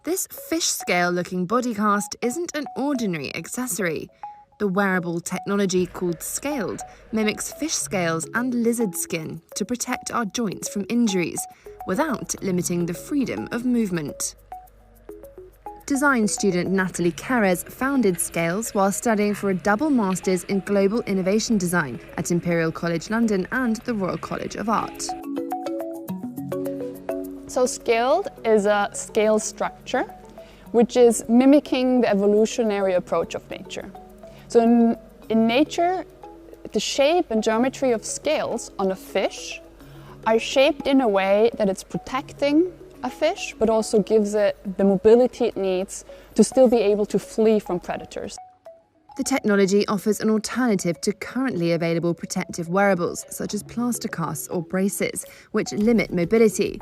This fish-scale-looking body cast isn't an ordinary accessory. The wearable technology called Scaled mimics fish scales and lizard skin to protect our joints from injuries without limiting the freedom of movement. Design student Natalie Kerez founded Scales while studying for a double Masters in Global Innovation Design at Imperial College London and the Royal College of Art. So Scaled is a scale structure which is mimicking the evolutionary approach of nature. So in nature, the shape and geometry of scales on a fish are shaped in a way that it's protecting a fish, but also gives it the mobility it needs to still be able to flee from predators. The technology offers an alternative to currently available protective wearables, such as plaster casts or braces, which limit mobility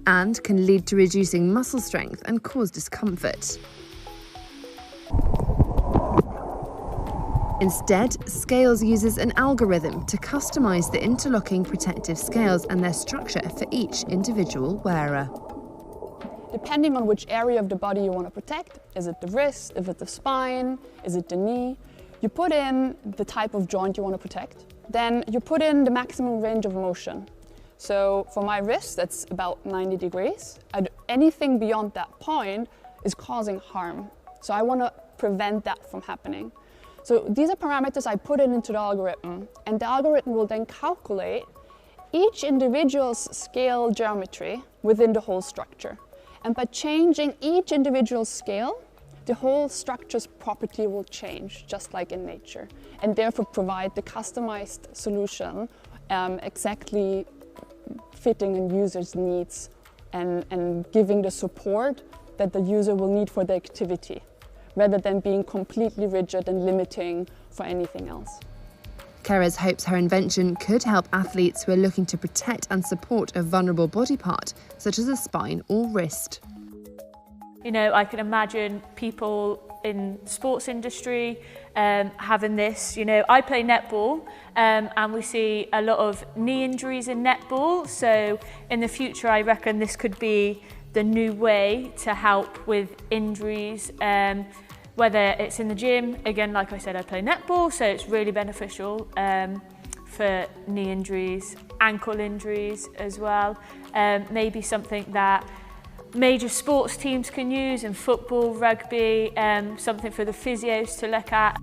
and can lead to reducing muscle strength and cause discomfort. Instead, Scales uses an algorithm to customize the interlocking protective scales and their structure for each individual wearer. Depending on which area of the body you want to protect, is it the wrist, is it the spine, is it the knee, you put in the type of joint you want to protect. Then you put in the maximum range of motion. So for my wrist, that's about 90 degrees. And anything beyond that point is causing harm. So I want to prevent that from happening. So these are parameters I put into the algorithm, and the algorithm will then calculate each individual's scale geometry within the whole structure. And by changing each individual scale, the whole structure's property will change, just like in nature, and therefore provide the customized solution exactly fitting a user's needs and giving the support that the user will need for the activity, rather than being completely rigid and limiting for anything else. Kerez hopes her invention could help athletes who are looking to protect and support a vulnerable body part, such as a spine or wrist. You know, I can imagine people in the sports industry having this. You know, I play netball and we see a lot of knee injuries in netball. So in the future, I reckon this could be the new way to help with injuries, whether it's in the gym. Again, like I said, I play netball, so it's really beneficial for knee injuries, ankle injuries as well. Maybe something that major sports teams can use in football, rugby, something for the physios to look at.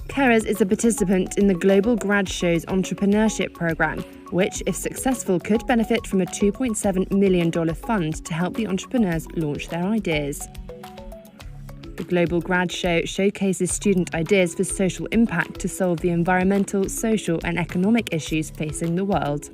Kerez is a participant in the Global Grad Show's entrepreneurship programme, which, if successful, could benefit from a $2.7 million fund to help the entrepreneurs launch their ideas. The Global Grad Show showcases student ideas for social impact to solve the environmental, social and economic issues facing the world.